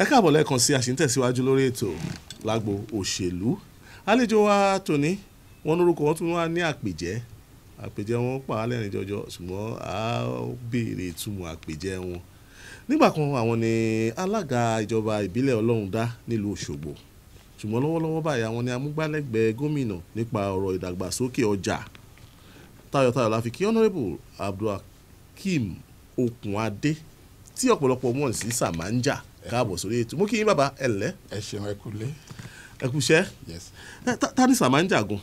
ẹ káàbọ̀ lẹ́ẹ̀kan sí àṣìntẹ̀síwájú lórí ètò lágbo òṣèlú. Àlejò wa tòní wọn lórúkọ wọn tún wá ní àpèjẹ wọn pa á lẹ́rìn jọjọ ṣùgbọ́n a béèrè ìtumọ̀ àpèjẹ wọn. Nígbà kan àwọn ni alága ìjọba ìbílẹ̀ Ọlọ́rundá nílùú Òṣogbo ṣùgbọ́n lọ́wọ́lọ́wọ́ báyìí àwọn ni amúgbálẹ́gbẹ̀ẹ́ gómìnà nípa ọ̀rọ̀ ìdàgbàsókè ọjà. Tayọ̀tayọ̀ la fi kí Honourable Abdulhakeem Okunade tí ọ̀pọ̀lọpọ̀ mọ̀ sí Samanja káàbọ̀ sórí ètò. Mo kí yín bàbá ẹ̀lẹ́. Ẹ ṣeun ẹ kúlé. Ẹ kúṣẹ́. Yes. Ta ni Samanja gan?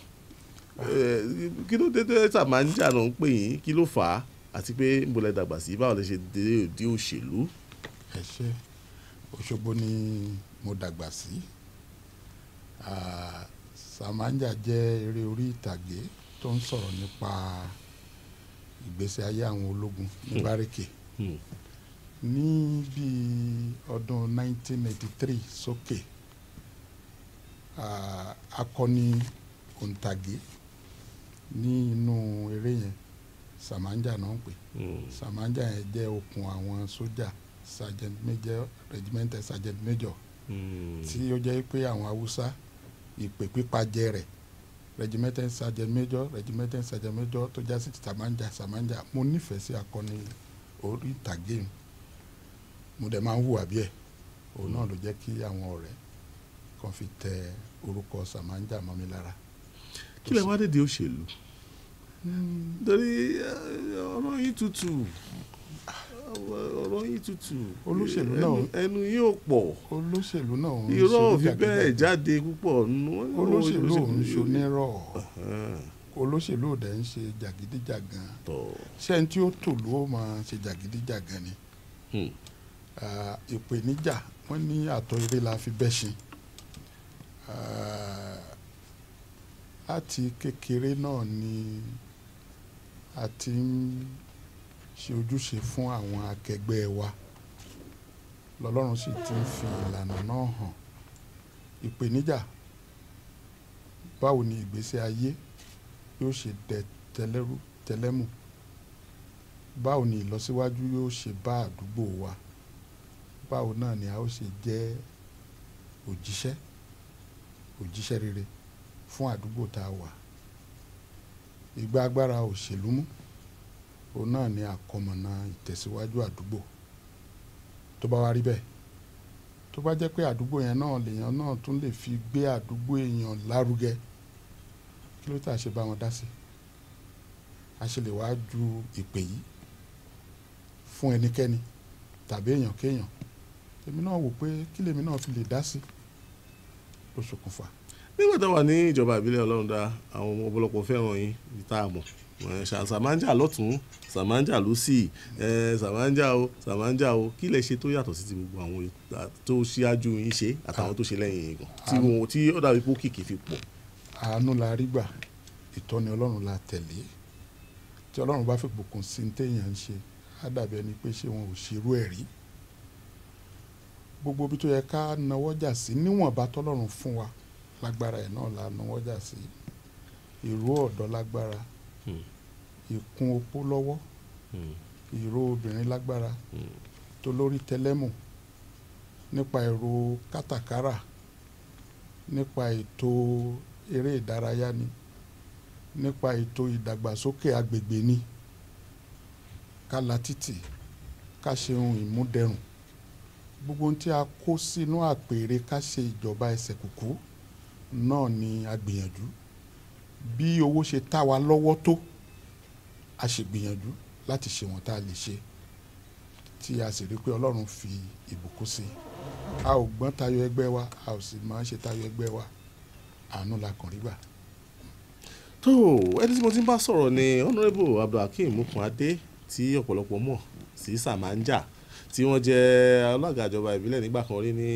Kí ló dé Samanja náà ń pè yín, kí ló fà á àti pé ń bolẹ̀ dàgbà sí báwo lè ṣe dé òde òṣèlú? Ẹ ṣé. Òṣogbo ni mo dàgbà sí. Samanja jẹ́ eré orí ìtàgé tó ń sọ̀rọ̀ nípa ìgbésí ayé àwọn ológun ní Bárẹ́kè. Ní bí ọdún 1983 sókè, akọni òǹtàgé ní inú eré yẹn Samanja náà ń pè. Samanja yẹn jẹ́ okùn àwọn sójà sergeant major regimental sergeant major tí ó jẹ́ pé àwọn Haúsá ìpè pípa jẹ rẹ̀ regimental sergeant major tó já sí Samanja. Mo nífẹ̀ẹ́ sí akọni orí ìtàgé mi, mo dẹ̀ máa ń hùwà bí ẹ̀. Òun náà ló jẹ́ kí àwọn ọ̀rẹ́ kan fi tẹ orúkọ Samanja mọ́ mi lára. Kí lẹ wá dé di òṣèlú? Torí ọ̀rọ̀ yín tutù. Olóṣèlú náà ẹnu yóò pọ̀. Olóṣèlú náà ń ṣe irọ́ ò fi bẹ́ẹ̀ jáde púpọ̀ nù. Olóṣèlú ò ń ṣonírọ̀. Olóṣèlú ò dẹ̀ ń ṣe jàgídíjàgan. Ṣé ẹni tí ó tòlú ó máa ṣe jàgídíjàgan ni? Ìpèníjà wọ́n ní àtọ̀ eré la fi bẹ́ṣin. Láti kékeré náà ni a ti ń ṣe ojúṣe fún àwọn akẹgbẹ́ wa, lọ́lọ́run sì ti ń fi ìlànà náà hàn. Ìpèníjà báwo ni ìgbésí ayé yóò ṣe dẹ tẹlẹ́rú tẹlẹ́mù, báwo ni ìlọsíwájú yóò ṣe bá àdúgbò wa, báwo náà ni a ó ṣe jẹ́ òjíṣẹ́ rere fún àdúgbò tá a wà. Ìgbà agbára òṣèlú mú, òun náà ni àkọmọ̀nà ìtẹ̀síwájú àdúgbò. Tó bá wá rí bẹ́ẹ̀, tó bá jẹ́ pé àdúgbò yẹn náà lèèyàn náà tún lè fi gbé àdúgbò èèyàn lárugẹ, kí ló tà ṣe bá wọn dá sí? A ṣe lè wá ju ìpè yìí fún ẹnikẹ́ni tàbí èèyàn kéèyàn. Èmi náà wò pé kí lèmi náà fi lè dá sí ló ṣokùnfà. Nígbà tó wà ní ìjọba ìbílẹ̀ Ọlọ́rundá, àwọn ọmọ ọ̀pọ̀lọpọ̀ fẹ́ràn yín ní tá a mọ̀. Samanja lọ́tún, Samanja lósì, Samanja o. Kí lẹ ṣe tó yàtọ̀ sí ti gbogbo àwọn tó ṣíájú yín ṣe àtàwọn tó ṣe lẹ́yìn yín gan tí ó dàbí pé kìkì fi pọ̀? Àánú la rí gbà, ìtọ́ni Ọlọ́run la tẹ̀lé. Tí Ọlọ́run bá fi bùkún sí ní téèyàn ń ṣe, á dàbí ẹni pé ṣé wọn ò ṣerú ẹ̀ rí. Gbogbo ibi tó yẹ ká nawọ́jà sí níwọ̀nba tọ́lọ́run fún wa lágbára ẹ̀ náà la nawọ́jà sí. Ìró ọ̀dọ́ lágbára, ìkún opó lọ́wọ́, ìró obìnrin lágbára, tó lórí tẹlẹ́mù, nípa èrò kátàkárà, nípa ètò eré ìdárayá ni, nípa ètò ìdàgbàsókè agbègbè ni, ká la títì, ká ṣe ohun ìmúdẹrùn. Gbogbo ohun tí a kó sínú àpèrè ká ṣe ìjọba ẹsẹ̀ kùkú náà ni a gbìyànjú. Bí owó ṣe tá wa lọ́wọ́ tó, a ṣe gbìyànjú láti ṣe wọn tá a lè ṣe, tí a sì rí pé Ọlọ́run fi ìbùkún sí i. A ò gbọ́n tayọ ẹgbẹ́ wa, a ò sì máa ń ṣe tayọ ẹgbẹ́ wa. Àánú la kàn rí gbà. Tó ẹni tí mo ti ń bá sọ̀rọ̀ ni Honourable Abdulhakeem Okunade tí ọ̀pọ̀lọpọ̀ mọ̀ sí Samanja, tí wọ́n jẹ́ alága ìjọba ìbílẹ̀ nígbà kan rí ní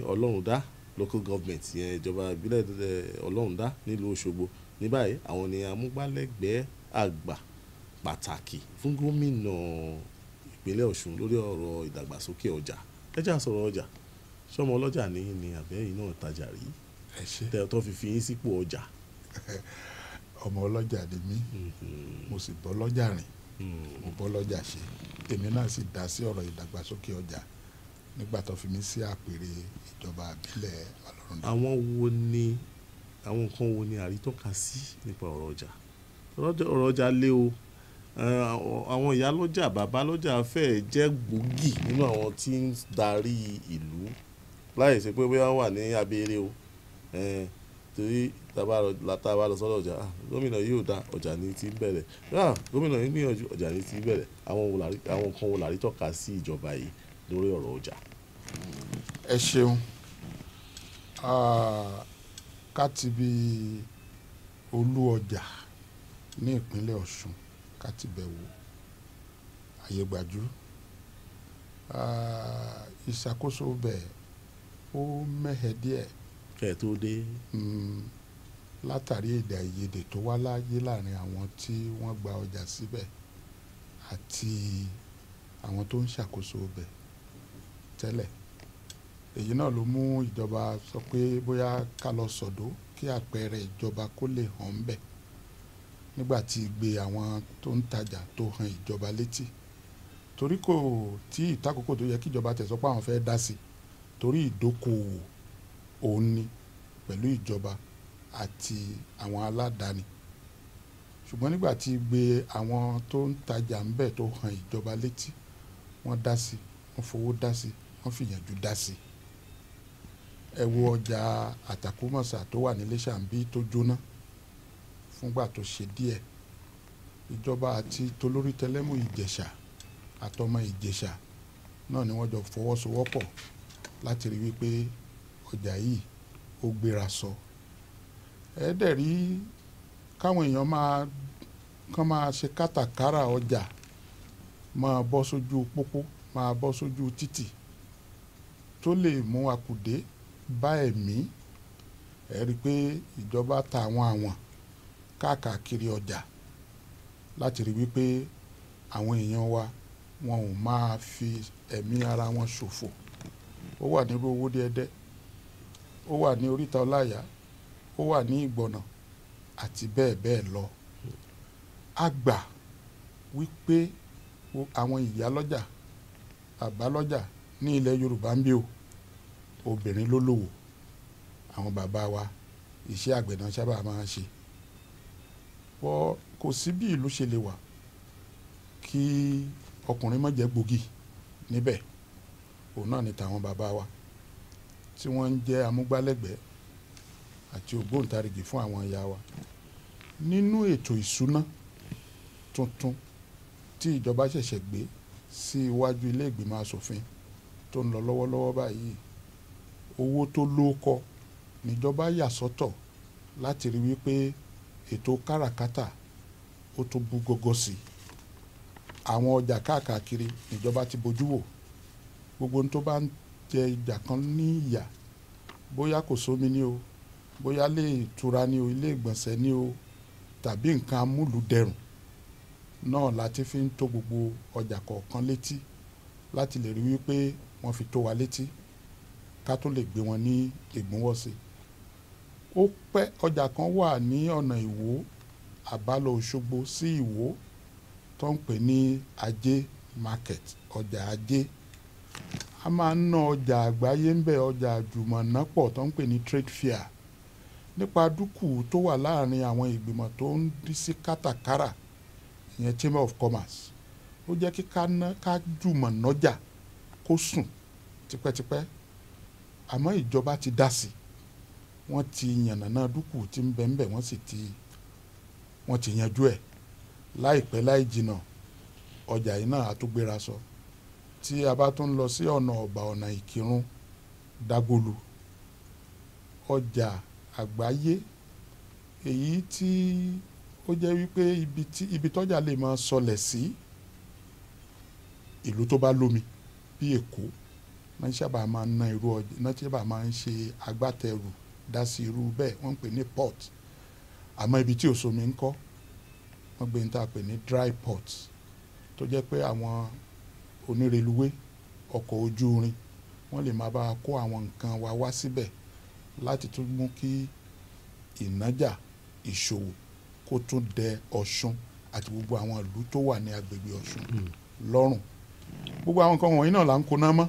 Ọlọ́rundá local government, yẹn ìjọba ìbílẹ̀ Ọlọ́rundá nílùú Òṣogbo. Ní báyìí àwọn ni amúgbálẹ́gbẹ̀ẹ́ àgbà pàtàkì fún gómìnà ìpínlẹ̀ Ọ̀ṣun lórí ọ̀rọ̀ ìdàgbàsókè ọjà. Ẹ jẹ́ á sọ̀rọ̀ ọjà. Ṣọ́mọ ọlọ́jà ni àbẹ́yìn náà tajà rí? Ẹ ṣé. Tẹ́ tó fi yín sípò ọjà. Ọmọ ọlọ́jà ni mí, mo sì bọ́ lọ́jà rìn, mo bọ́ lọ́jà ṣe. Èmi náà sì dá sí ọ̀rọ̀ ìdàgbàsókè ọjà nígbà tó fi mí sí àpèrè ìjọba àbílẹ̀ Ọlọ́rundá. àwọn nǹkan wo ni àrítọ́ka sí nípa ọ̀rọ̀ ọjà? ọ̀rọ̀ ọjà lé o. Àwọn ìyálọ́jà bàbálọ́jà fẹ́ẹ̀ jẹ́ gbòógì nínú àwọn tí ń darí ìlú láì ṣe pé bóyá wà ní abẹ́rẹ́ o. Torí tá a bá lọ sọ́dọ̀ ọjà, gómìnà yìí ò dá, ọjà ní ti bẹ̀rẹ̀, gómìnà yìí gbìyànjú, ọjà ní ti bẹ̀rẹ̀. Àwọn nǹkan wo làrítọ́ka sí ìjọba yìí lórí ọ̀rọ̀ ọjà? Ẹ ṣeun. Ká ti bí olú ọjà ní ìpínlẹ̀ Ọ̀ṣun ká ti bẹ̀ wò Ayégbàjú. Ìṣàkóso bẹ̀ ó mẹ́hẹ díẹ̀ kẹ́ ẹ̀ tó dé. Látàrí èdè àìyedè tó wá láyé láàrin àwọn tí wọ́n gba ọjà síbẹ̀ àti àwọn tó ń ṣàkóso bẹ̀ tẹ́lẹ̀. Èyí náà ló mú ìjọba sọ pé bóyá ká lọ sọ̀dọ̀ kí àpẹẹrẹ ìjọba kó lè hàn ń bẹ̀ nígbà tí ìgbé àwọn tó ń tajà tó hàn ìjọba létí. Torí kò tí ìtàkókò tó yẹ kí ìjọba tẹ̀ sọ pé àwọn fẹ́ dá sí, torí ìdókòwò òun ni pẹ̀lú ìjọba àti àwọn aládàáni. Ṣùgbọ́n nígbà tí ìgbé àwọn tó ń tajà ń bẹ̀ tó hàn ìjọba létí, wọ́n dá sí, wọ́n fowó dá sí, wọ́n fìyànjú dá sí. Ẹ wo ọjà Àtàkùmọ̀sà tó wà ní Iléṣàmbí tó jóná fúngbà tó ṣe díẹ̀. Ìjọba àti tolórí tẹlẹ́mù Ìjẹ̀ṣà àtọmọ Ìjẹ̀ṣà náà ni wọ́n jọ fọwọ́sowọ́pọ̀ láti rí wípé ọjà yìí ó gbéra sọ. Ẹ dẹ̀ rí káwọn èèyàn máa ṣe kátàkárà ọjà, máa bọ́ sójú pópó, máa bọ́ sójú títì tó lè mú akùdé bá ẹ̀mí. Ẹ rí pé ìjọba ta àwọn káàkiri ọjà láti rí wípé àwọn èèyàn wa wọn ò máa fi ẹ̀mí ara wọn ṣòfò. Ó wà ní Owódé Ẹdẹ, ó wà ní Oríta Ọláìyá, ó wà ní Ìgbọ̀nà àti bẹ́ẹ̀ bẹ́ẹ̀ lọ. A gbà wípé àwọn ìyálọ́jà bàbálọ́jà ní ilẹ̀ Yorùbá ń bí obìnrin ló lówó. Àwọn bàbá wa iṣẹ́ àgbẹ̀ náà sábà máa ń ṣe. Kò sí bí ìlú ṣe lè wà kí ọkùnrin má jẹ́ gbòógì níbẹ̀. Òun náà ni tàwọn bàbá wa tí wọ́n ń jẹ́ amúgbálẹ́gbẹ̀ẹ́ àti ògbóǹtarìgì fún àwọn ìyá wa. Nínú ètò ìṣúná tuntun tí ìjọba ṣẹ̀ṣẹ̀ gbé sí iwájú ilé ìgbìmọ̀ asòfin tó ń lọ lọ́wọ́lọ́wọ́ báyìí, owó tó lóókọ níjọba yà sọ́tọ̀ láti rí wípé ètò káràkátà ó tó bú gógó sí i. Àwọn ọjà káàkiri níjọba ti bójú wò. Gbogbo ohun tó bá ń jẹ ìjà kan ní ìyà, bóyá kò sómi ní o, bóyá ilé ìtura ní o, ilé ìgbọ̀nsẹ̀ ní o, tàbí nǹkan amúlùdẹrùn náà láti fi ń tó gbogbo ọjà kọ̀ọ̀kan létí láti lè rí wípé wọ́n fi tó wa létí ká tó lè gbé wọn ní ìgbúnwọ́sí. Ó pẹ́ ọjà kan wà ní ọ̀nà Ìwó àbálọ Òṣogbo sí Ìwó tó ń pè ní Ajé market, ọjà Ajé. A máa ń ná ọjà àgbáyé ń bẹ, ọjà àjùmọ̀nápọ̀ tó ń pè ní trade fair. Nípa dúkù tó wà láàrin àwọn ìgbìmọ̀ tó ń rí sí kátàkárà, ìyẹn Chamber of Commerce, ó jẹ́ kí ká jùmọ̀ nájà kó sùn tipẹ́tipẹ́. Àmọ́ ìjọba ti dá sí, wọ́n ti yànnàná dúkù tí ń bẹ ń bẹ, wọ́n ti yanjú ẹ̀. Láìpẹ́ láì jìnnà ọjà yìí náà á tún gbéra sọ. Tí a bá tún lọ sí ọ̀nà Ọ̀bà, ọ̀nà Ìkìrun, Dágbólú, ọjà àgbáyé èyí tí ó jẹ́ wípé ibi tọ́jà lè máa sọlẹ̀ sí ìlú tó bá lómi bí Èkó náà sábà máa ń ná irú ọjà, náà sábà máa ń ṣe agbátẹrù dá sí irú bẹ́ẹ̀, wọ́n ń pè ní port. Àmọ́ ibi tí ò sómi ń kọ́, wọ́n gbé ní tá a pè ní dry port, tó jẹ́ pé àwọn onírèlúwé, ọkọ̀ ojú irin, wọ́n lè máa bá a kó àwọn nǹkan wa wá síbẹ̀ láti tún mú kí ìnájà ìṣòwò kó tún dẹ Ọ̀ṣun àti gbogbo àwọn ìlú tó wà ní agbègbè Ọ̀ṣun lọ́rùn. Gbogbo àwọn nǹkan wọ̀nyí náà là ń koná mọ́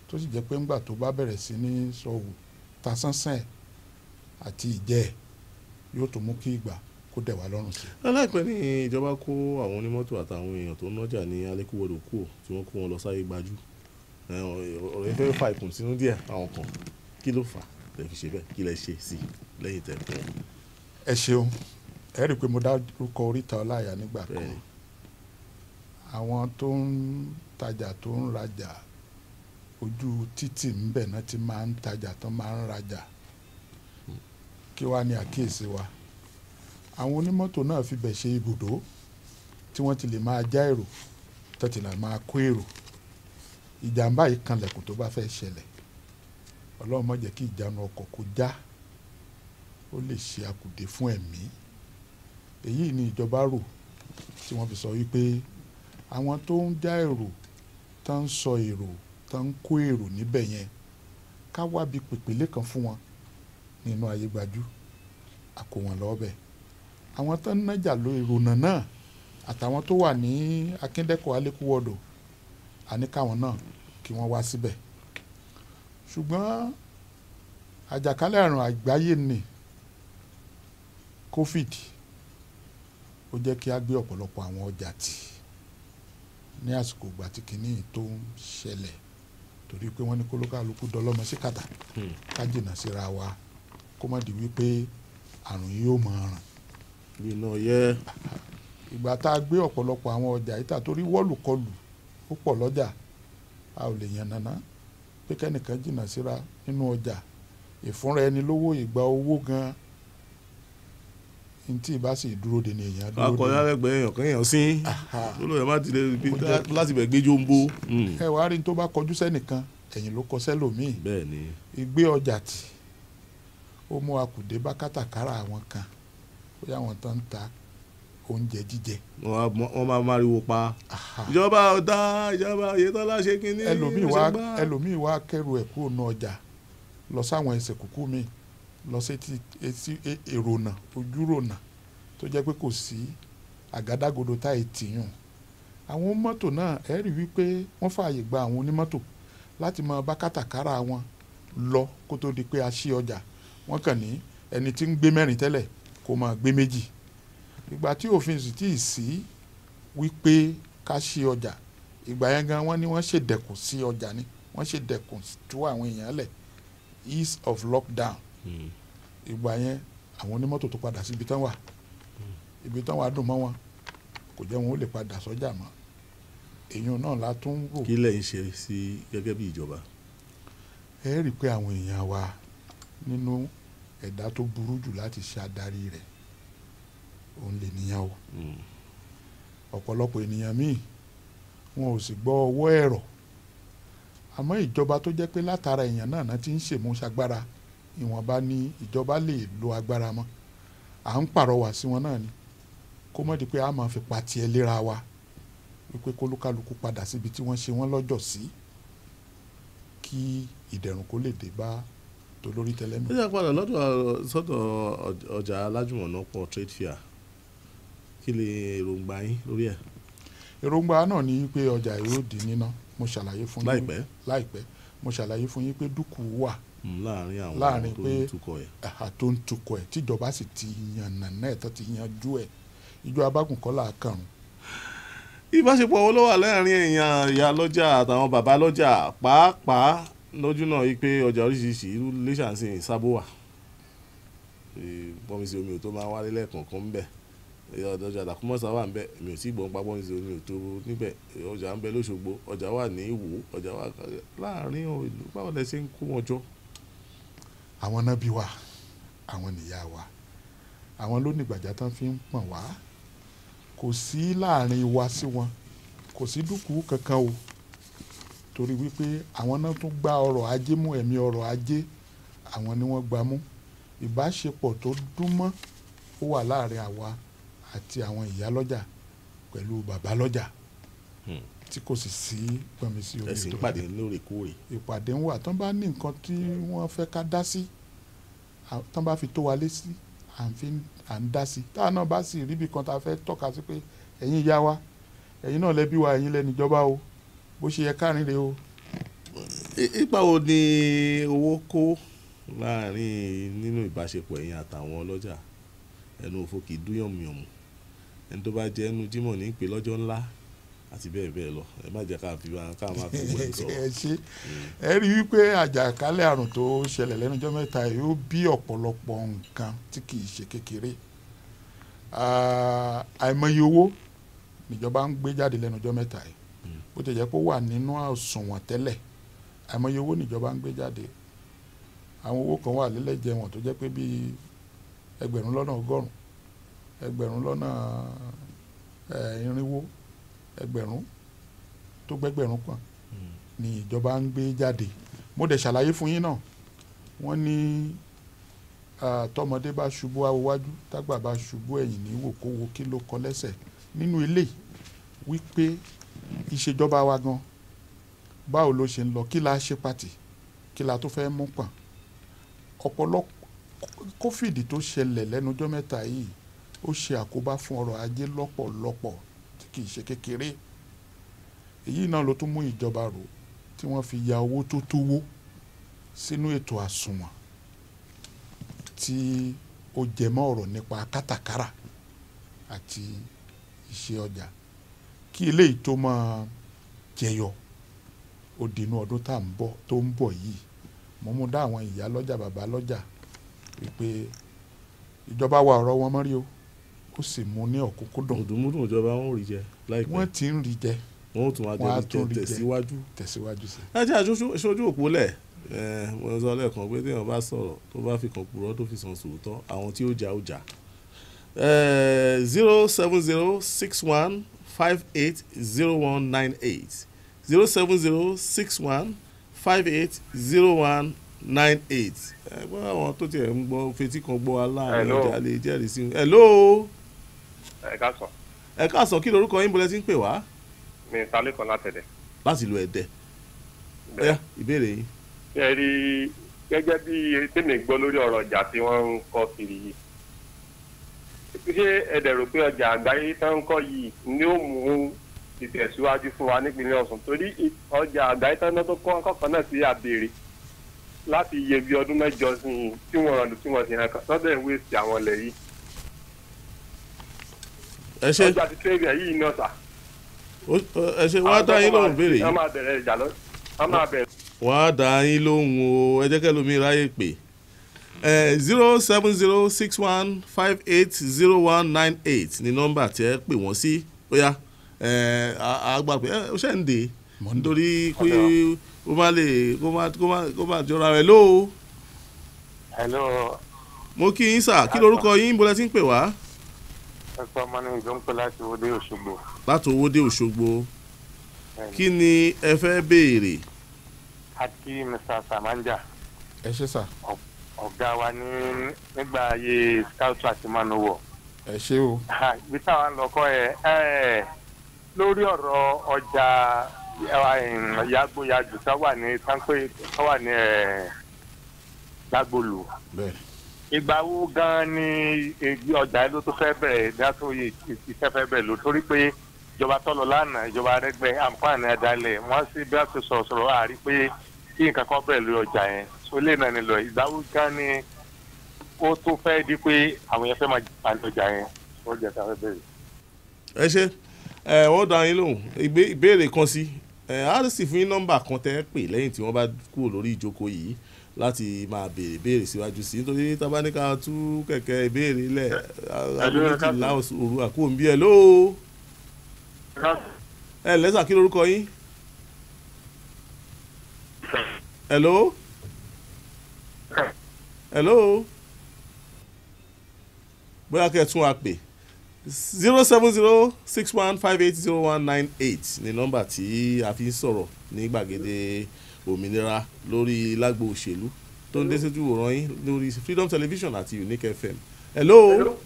tó sì jẹ́ pé ńgbà tó bá bẹ̀rẹ̀ sí ní sọ̀wù ta sánsán ẹ̀ àti ìjẹ́ ẹ̀ yóò tó mú kí ìgbà kó dẹ̀ wá lọ́rùn sí. aláìpẹ́ ní ìjọba kó àwọn onímọ́tò àtàwọn èèyàn tó ń nájà ní Alékúwọdò kúò tí wọ́n kó wọn lọ sáyé gbajú ọ̀rọ̀ yẹn fẹ́ fa ìkùnsínú díẹ̀ àwọn kan kí ló fà lẹ fi ṣe bẹ́ẹ̀ kí lẹ ṣe sí lẹ́yìn tẹ̀kọ́. ẹ ṣeun ẹ rí i pé mo dárúkọ Oríta Ọláìyá nígbà kan àwọn tó ń tajà tó ń rajà ojú títì ńbẹ̀ náà ti máa ń tajà tó máa ń rajà kí wàá ní àkíyèsí wa àwọn onímọ́tò náà fi bẹ̀ ṣe ibùdó tí wọ́n ti lè máa já èrò tó ti lè máa kó èrò ìjàmbá yìí kanlẹ̀kùn tó bá fẹ́ ṣẹlẹ̀ Ọlọ́run má jẹ́ kí ìjánu ọkọ̀ kó já ó lè ṣe àkùdé fún ẹ̀mí èyí ni ìjọba rò tí wọ́n fi sọ wípé àwọn tó ń já èrò tó ń sọ èrò tó ń kó èrò níbẹ̀ yẹn ká wábi pèpèlé kan fún wọn nínú ayé gbajú àkó wọn lọ́ọ́ bẹ̀ àwọn tó ń nájà lo ìrònà náà àtàwọn tó wà ní Akíndẹ́kọ̀ Alékúwọdò àní káwọn náà kí wọ́n wá síbẹ̀ ṣùgbọ́n àjàkálẹ̀ àrùn àgbáyé ni COVID ó jẹ́ kí a gbé ọ̀pọ̀lọpọ̀ àwọn ọjà tì ní àsìkò ìgbà tí kìíní tó ń ṣẹlẹ̀ torí pé wọ́n ní kólókàlùkù dọlọ́mọ sí kàtà ká jìnnà síra wa kó má di wípé àrùn yìí yóò máa ràn. iná yẹ. ìgbà tá a gbé ọ̀pọ̀lọpọ̀ àwọn ọjà yìí tà torí wọ́lùkọlù ó pọ̀ lọ́jà a ò lè yàn nàná pé kẹ́nìkan jìnnà síra nínú ọjà ìfúnra ẹni lówó ìgbà owó gan-an ntí ìbá sì dúró de ni èèyàn dúró de. akọ̀yà lẹ́gbẹ̀ẹ́ èèyàn kan èèyàn sí lórí ẹ̀ má ti lè láti bẹ̀ gbé jombo. ẹ wàá rí ní tó bá kọjú sẹ́nìkan ẹ̀yìn ló kọ sẹ́lòmíì. bẹ́ẹ̀ ni. ìgbé ọjà tì ó mú akùdé bá kátàkárà àwọn kan bóyá àwọn tó ń ta oúnjẹ jíjẹ. wọ́n máa máriwo pa ìjọba ọ̀dà ìjọba Oyètọ́lá ṣe kínní. ẹlòmíì wá kẹrù ẹ̀ kúrò ní ọjà lọ sáwọn ẹsẹ̀ kúkú mi lọ sí èrònà ojúrònà tó jẹ́ pé kò sí àgádágodo táyì tìyàn àwọn mọ́tò náà ẹ rí wípé wọ́n fààyè gba àwọn onímọ́tò láti máa bá kátàkárà wọn lọ kó tó di pé a ṣí ọjà wọ́n kàn ní ẹni tí ń gbé mẹ́rin tẹ́lẹ̀ kó máa gbé méjì ìgbà tí òfin sì tí ì sí wípé ká ṣí ọjà ìgbà yẹn gan wọ́n ní wọ́n ṣèdẹ̀kùn sí ọjà ni wọ́n ṣèdẹ̀kùn tú àwọn èèyàn lẹ̀ ease of lockdown ìgbà yẹn àwọn onímọ́tò tó padà sí ibi tán wà ibi tán wà dùn mọ́ wọn kò jẹ́ wọn ó lè padà sọ́jà mọ́ èèyàn náà la tún rò. kí lẹ̀ ń ṣe sí gẹ́gẹ́ bí ìjọba. ẹ rí i pé àwọn èèyàn wa nínú ẹ̀dá tó burú jù láti ṣe adarí rẹ̀ òun lè níyàn o ọ̀pọ̀lọpọ̀ ènìyàn míì wọn ò sì gbọ́ ọwọ́ ẹ̀rọ àmọ́ ìjọba tó jẹ́ pé látara èèyàn náà ti ń ṣèmúṣagbára ìwọ̀nba ni ìjọba lè lo agbára mọ́ à ń pàrọwà sí wọn náà ni kó mọ̀ di pé a máa fi pàtì ẹ léra wa wípé kólúkálukú padà síbi tí wọ́n ṣe wọ́n lọ́jọ́ sí kí ìdẹ̀rùn kó lè dé bá tolórí tẹlẹ́mù. ó yà padà sọ́dọ̀ ọjà alájùmọ̀ná pọ̀ trade fair kí lè èròǹgbà yín lórí ẹ̀. èròǹgbà náà ni pé ọjà yóò di níná mo ṣàlàyé fún yín láìpẹ́ mo ṣàlàyé fún yín pé dúkù wà láàrin pé tó ń tukọ̀ ẹ̀ tíjọba sì ti yànnà náà tó ti yanjú ẹ̀ ìjọ abágùnkọ́lá karùn-ún. ìbáṣepọ̀ wo ló wà láàrin èèyàn ìyá lọ́jà àtàwọn bàbá lọ́jà pàápàá lójú náà yìí pé ọjà oríṣiríṣi irú lẹ́sànsìn sábó wà pọ́nmísì omi ò tó máa wálé lẹ́ẹ̀kọ̀ọ̀kan ń bẹ̀ ọjà àdàkùnmọ́sá wà ń bẹ̀ èmi ò tí gbọ́n pa pọ́nmísì omi ò tó níbẹ̀ ọjà ń bẹ lóṣogbo ọjà wà ní Ìwó ọjà wà láàrin ìlú báwo lẹ ṣe ń kó wọn jọ. àwọn náà bí wa àwọn nìyá wa àwọn ló nígbàjá tán fi ń pọ̀n wá kò sí láàrin wa sí wọn kò sí dúkùú kankan o torí wípé àwọn náà tún gba ọrọ̀ ajé mú ẹ̀mí ọrọ̀ ajé àwọn ni wọ́n gbà mú ìbáṣepọ̀ tó dún mọ́ ó wà láàrin àwa àti àwọn ìyá lọ́jà pẹ̀lú bàbá lọ́jà tí kò sì sí pọnmi sí omi tó ẹ̀sìn ìpàdé lóòrèkóòrè. ìpàdé ń wà tán bá ní nǹkan tí wọ́n fẹ́ ká dá sí tán bá fi tó wa lé sí à ń dá sí táwọn náà bá sì ríbi kan tá a fẹ́ tọ́ka sí pé ẹ̀yin ìyá wa ẹ̀yin náà lẹ́bí wa ẹ̀yin lẹ́nìjọba o bó ṣe yẹ káàrin rè o ipa wo ni owó kó láàrin nínú ìbáṣepọ̀ ẹ̀yin àtàwọn ọlọ́jà? Ẹnu òfò kì í dún yànmùyànmù, ẹni tó bá jẹ́ ẹnu jímọ̀ ní ìpè lọ́jọ́ ńlá àti bẹ́ẹ̀ bẹ́ẹ̀ lọ. Ẹ má jẹ́ ká máa fi wọ́n sọ̀rọ̀. ẹ ṣe ẹ rí i wípé àjàkálẹ̀ àrùn tó ṣẹlẹ̀ lẹ́nu ọjọ́ mẹ́ta yìí ó bí ọ̀pọ̀lọpọ̀ nǹkan tí kì í ṣe kékeré. Àìmọye owó níjọba ń gbé jáde lẹ́nu ọjọ́ mẹ́ta yìí bó ti jẹ́ pé ó wà nínú àsùnwọ̀n tẹ́lẹ̀. Àìmọye owó níjọba ń gbé jáde. Àwọn owó kan wà lẹ́lẹ́jẹ̀ wọn tó jẹ́ pé bíi ẹgbẹ̀rún lọ́nà ọgọ́rùn-ún, ẹgbẹ̀rún lọ́nà irinwó, ẹgbẹ̀rún tó gbẹ́gbẹ̀rún kan ni ìjọba ń gbé jáde. Mo dẹ̀ ṣàlàyé fún yín náà, wọ́n ní tọmọdé bá ṣubú awowájú tágbà bá ṣubú ẹ̀yìn ní wòkówó kí ló kọ lẹ́sẹ̀ nínú ilé wípé ìṣèjọba wa gan báwo ló ṣe ń lọ, kí la ṣe pàtì, kí la tó fẹ́ mú pọ̀n. Ọ̀pọ̀lọpọ̀ kófìdì tó ṣẹlẹ̀ lẹ́nu ọjọ́ mẹ́ta yìí ó ṣe àkóbá fún ọrọ̀ ajé lọ́pọ̀lọpọ̀ tí kì í ṣe kékeré. Èyí náà ló tún mú ìjọba rò tí wọ́n fi ya owó tó tówó sínú ètò àsùnwọ̀n tí ó jẹ mọ́ ọ̀rọ̀ nípa kátàkárà àti iṣẹ́ ọjà kí eléyìí tó máa jẹyọ ó dínú ọdún tó ń bọ̀ yìí. Mo mú dá àwọn ìyá lọ́jà bàbá lọ́jà wípé ìjọba wa ọ̀rọ̀ wọn mọ́rí o, ó sì mú ní ọ̀kúnkúndùn. Òdùmúdùn ìjọba wọn ò rí jẹ láìpẹ́. Wọ́n ti ń rí jẹ. Wọ́n ó tún wá jẹ tẹ̀síwájú sí. ẹ jẹ́ àṣojú òpó lẹ̀ mo sọ lẹ́ẹ̀kan pé téèyàn bá sọ̀rọ̀ tó bá fi kàn purọ́ tó fi sàn sòótọ́ àwọn tí ó jà ó jà. 07061580198 07061580198 ẹgbọ́n àwọn tó tiẹ̀ ń gbọ́ fetí kan gbọ́ aláàárín ọjà lè jẹ́rìí sí. hello. ẹ káàsán kí lorúkọ yín bọ́lẹ́ tí ń pè wá. mi ìsàlẹ̀ kan látẹ̀dẹ̀. láti lu Ẹdẹ. ọ̀yá ìbéèrè yín. ẹ rí gẹ́gẹ́ bí tèmi gbọ́ lórí ọ̀rọ̀ ọjà tí wọ́n ń kọ́ kiri yìí. ṣé ẹ dẹ̀ rò pé ọjà àgbáyé tó ń kọ́ yìí ni ó mú ìtẹ̀síwájú fún wa nípínlẹ̀ Ọ̀ṣun? torí ọjà àgbáyé tó ń tó kọ́ kọ̀ọ̀kan náà sí àbèrè láti iye bí ọdún mẹ́jọ sí i tí wọ́n rán tí wọ́n ti hàn kàn sọ́dọ̀ ìwé sí àwọn ilẹ̀ yìí. ẹ ṣe ọjà ti tẹ́lẹ̀ yìí náà sà. ẹ ṣe wọ́n á dá yín lóhùn béèrè yìí. wọ́n máa bẹ̀rẹ̀ ìjà lọ. wọ́n máa bẹ̀rẹ̀. wọ́n á dá yín lóhùn o ẹ jẹ́ kẹ́lómi ráyè pé 07061580198 ni nọ́mbà tí ẹ pè wọ́n sí bóyá àgbà pé ó ṣẹ̀ ń dè nítorí pé ó má lè kó má jọra rẹ̀ lóo. hello. mo kí yín sà kí lorúkọ yín bọ́lá tí ń pè wá. ẹ̀sọ́ ọmọ ní ìjọ ń pè láti Owódé Òṣogbo. láti Owódé Òṣogbo kí ni ẹ fẹ́ béèrè. àti Mr. Samanja. ẹ ṣe sà. ọ̀gá wa nígbà ayé scout àti manowar. ẹ ṣe o. ibi táwọn lọkọ lórí ọ̀rọ̀ ọjà yàgbóyàjù tó wà ní táǹpé tó wà ní Lágbòlù. ìgbà wo gan ni ọjà ló tó fẹ́ bẹ̀rẹ̀ dátó iṣẹ́ fẹ́ bẹ̀rẹ̀ ló torí pé ìjọba tọ́lọ lánàá ìjọba Arẹ́gbẹ́ àǹfààní ẹ̀dálẹ̀ wọ́n sì bí wọ́n ti sọ̀rọ̀ àrí pé kí nǹkan kan bẹ̀rẹ̀ lórí ọjà yẹn so lè nà ní lọ ìgbà wo gan ni ó tó fẹ́ di pé àwọn yẹn fẹ́ máa jìpá lọ́jà yẹn ó jẹ́ ká fẹ́ bẹ̀rẹ̀. ẹ ṣe wọ́n dá yín lóhùn ìbéèrè kan sí á sì fún yín nọ́mbà kan tẹ́ pè lẹ́yìn tí wọ́n bá kúrò lórí ìjókòó yìí láti máa béèrè béèrè síwájú sí nítorí tábánikà tú kẹ̀kẹ́ ìbéèrè lẹ̀ agbóhùnmíjìlá òru àkóhùn bí ẹ lóo. ẹ lẹ́sà kí lorúkọ yín. hello. hello. bóyá kẹ́ ẹ tún wa pè 07061580198 ní nọ́mbà tí a fi ń sọ̀rọ̀ ní gbàgede òmìnira lórí lágbo òṣèlú tó ń dé sójú wòran yín lórí Freedom Television àti Unique FM. hello.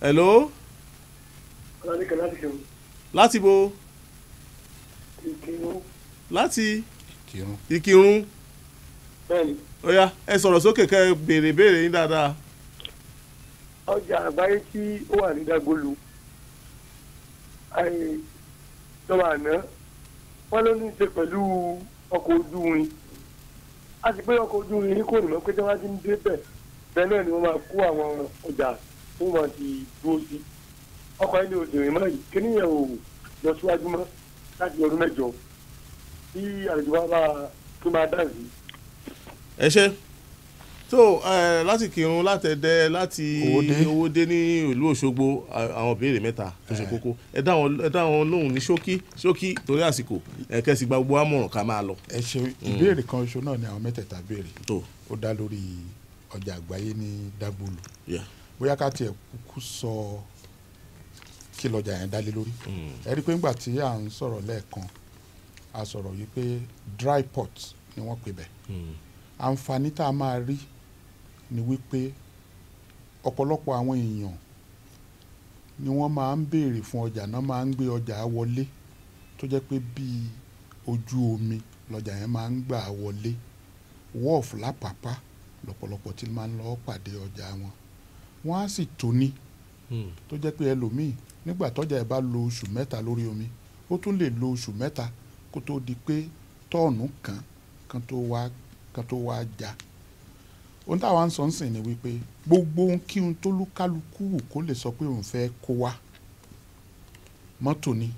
hello. láti bo. láti Ìkìrun. ó yá ẹ sọ̀rọ̀ sókè kẹ́ ẹ béèrè yín dáadáa. ọjà àgbáyé tí ó wà ní Dagolu lọ́wọ́ àná wọ́n ló ní í ṣe pẹ̀lú ọkọ̀ ojú irin a sì pé ọkọ̀ ojú irin kò ní mọ̀ pé tí wọ́n ti ń dé bẹ̀ bẹ́ẹ̀ náà ni wọ́n máa kó àwọn ọjà fún wọn ti dúró sí ọkọ̀ ilé òṣèré mọ́ yìí kí nìyẹn ò lọ síwájú mọ́ láti ọdún mẹ́jọ tí àlejò wa bá tó máa dà sí. ẹ ṣe tó láti Kírun látẹ̀dẹ́ láti Owódé ní ìlú Òṣogbo àwọn ìbéèrè mẹ́ta tó ṣe kókó ẹ dá wọn lóhùn ní ṣókí torí àsìkò kẹsì gba gbogbo àmọ̀ràn ká máa lọ. ẹ ṣe ìbéèrè kan ṣoṣo náà ni àwọn mẹ́tẹ̀ẹ̀ta béèrè ó dá lórí ọjà àgbáyé ní Dágbòlù bóyá ká tiẹ̀ kúkú sọ kí lọ́jà yẹn dálé lórí ẹ rí i pé ńgbà tí à ń sọ̀rọ̀ lẹ́ẹ̀kan a sọ̀rọ̀ yìí pé dry port ni wọ́n pè bẹ̀ àǹfààní tá a máa rí ni wípé ọ̀pọ̀lọpọ̀ àwọn èèyàn ni wọ́n máa ń béèrè fún ọjà náà máa ń gbé ọjà wọlé tó jẹ́ pé bíi ojú omi lọ́jà yẹn máa ń gbà wọlé wọ́ọ̀fù lápapá lọ́pọ̀lọpọ̀ tí máa ń lọ pàdé ọjà wọn wọ́n á sì tóní tó jẹ́ pé ẹlòmíì nígbà tọ́jà ẹ̀ bá lo oṣù mẹ́ta lórí omi ó tún lè lo oṣù mẹ́ta kó tó di pé tọ́ọ̀nù kan tó wá já ohun táwa ń sọ ń sìn ni wípé gbogbo ohun kí ohun tó lúkálukú wù kó lè sọ pé òun fẹ́ kó wá mọ́tò ni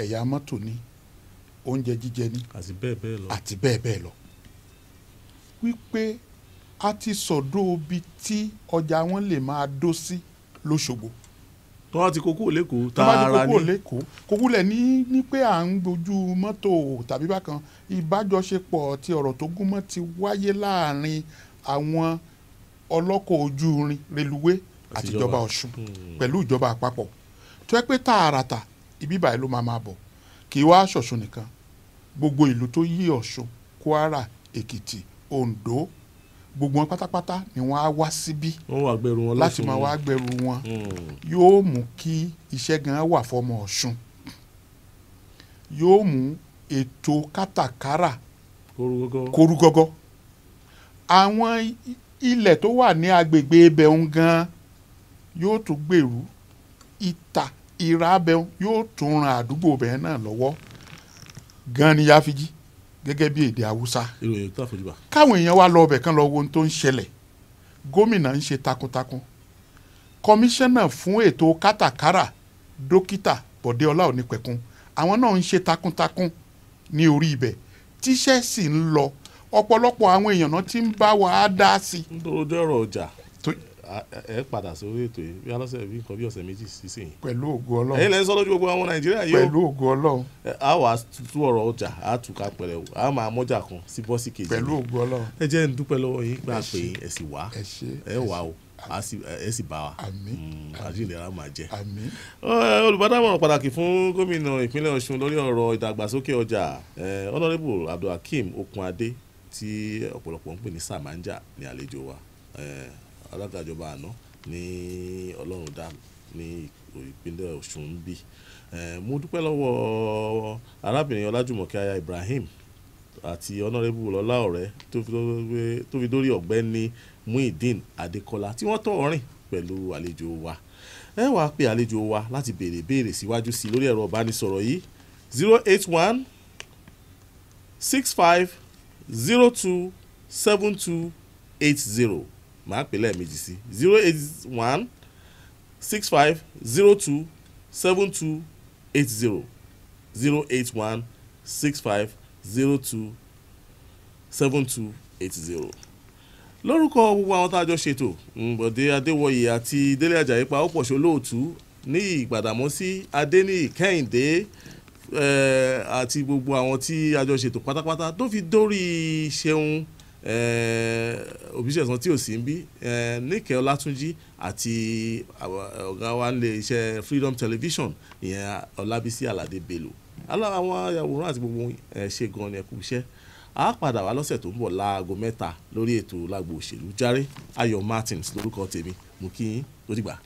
ẹ̀yà mọ́tò ni oúnjẹ jíjẹ ni àti bẹ́ẹ̀ bẹ́ẹ̀ lọ wípé a ti sọ̀dọ̀ ibi tí ọjà wọn lè máa dó sí l'Óṣogbo tó wá ti kókó lẹ́kọ̀ọ́ tààrà ní kókó lẹ̀ ní pé à ń gbójú mọ́tò tàbí bákan ìbájọṣepọ̀ tí ọ̀rọ̀ tó gúnmọ́ ti wáyé láàrin àwọn ọlọ́kọ̀ ojú irin reluwé àtijọba Ọ̀ṣun pẹ̀lú ìjọba àpapọ̀ tó yẹ pé tààràtà ibi báyìí ló máa bọ̀ kì í wá ṣọ̀ṣun nìkan gbogbo ìlú tó yí Ọ̀ṣun Kwara Èkìtì Oǹdó gbogbo wọn pátápátá ni wọ́n á wá síbí láti máa wá gbẹrù wọn yóò mú kí iṣẹ́ gan wà fọmọ Ọ̀ṣun yóò mú ètò kátàkárà kórúgọ́gọ́ àwọn ilẹ̀ tó wà ní agbègbè ibẹ̀ ń gan yóò tún gbèrú ìrà abẹ́ yóò tún ran àdúgbò bẹ́ẹ̀ náà lọ́wọ́ gan ni Yáfíjí gẹ́gẹ́ bí èdè Haúsá káwọn èèyàn wá lọ ọbẹ̀ kan lọ wo ohun tó ń ṣẹlẹ̀ gómìnà ń ṣe takuntakun kọmíṣánná fún ètò kátàkárà dókítà Bọ̀dé Ọláònípẹ̀kun àwọn náà ń ṣe takuntakun ní orí ibẹ̀ tíṣẹ́ sì ń lọ ọ̀pọ̀lọpọ̀ àwọn èèyàn náà ti ń bá wa dá sí i. nítorí ọ̀rọ̀ ọjà ẹ padà sórí ètò yìí bí alọ́sẹ̀ bí nǹkan bí ọ̀sẹ̀ méjì sísìn yìí. pẹ̀lú ògo Ọlọ́run ẹ̀yin lẹ́yìn sọ lójú gbogbo àwọn Nàìjíríà yìí o. pẹ̀lú ògo Ọlọ́run. a wà tú ọ̀rọ̀ ọjà a tù ká pẹ̀lẹ́ o a máa mọ́jà kan sí bọ́sì kejì. pẹ̀lú ògo Ọlọ́run. ẹ jẹ́ ń dúpẹ́ lọ́wọ́ yín gbà pé ẹ sì wá ẹ wà o ẹ sì bá wa àjíǹdẹ̀ra máa jẹ. olùbádámọ̀ràn pàtàkì fún gómìnà ìpínlẹ̀ Ọ̀ṣun lórí ọ̀rọ̀ ìdàgbàsókè ọjà Honourable Abdulhakeem Okunade tí ọ̀pọ̀lọpọ̀ ń pè ní Samanja ní àlejò wa alága ìjọba àná ní Ọlọ́run dá ní ìpínlẹ̀ Ọ̀ṣun ń bí mo dúpẹ́ lọ́wọ́ arábìnrin Ọlájùmọ̀kẹ́ aya Ibrahim àti Honourable Ọláọ̀rẹ́ tó fi dórí ọ̀gbẹ́ni Muideen Adékọ́lá tí wọ́n tọ́ ọ̀rìn pẹ̀lú àlejò wa ẹ wàá pe àlejò wa láti béèrè síwájú sí lórí ẹ̀rọ ìbánisọ̀rọ̀ yìí 081 65 02 72 80 máa pè lẹ́ẹ̀mejì sí 081 65 02 72 80 081 65 02 72 80. lórúkọ gbogbo àwọn tá a jọ ṣètò Bọ̀dé Adéwọyè àti Délé Àjàyí pa ọ̀pọ̀ ṣolóòtú ní Ìgbàdàmọ́sí Adéníyì Kẹ́hìndé àti gbogbo àwọn tí a jọ ṣètò pátápátá tó fi dórí Ṣeun Òbíṣẹ̀san tí ò sí ń bí Níkẹ́ Ọlátúnjí àti ọ̀gá wa nílé iṣẹ́ Freedom Television ìyẹn Ọlábísí Àlàdé Bello àwọn ayàwòrán àti gbogbo ṣe gan ni ẹ kú iṣẹ́ a padà wá lọ́sẹ̀ tó ń bọ̀ láago 3 lórí ètò Lágbo Òṣèlú. Jàre Ayọ̀ Martins lórúkọ tèmi mú kí yín ó dìgbà.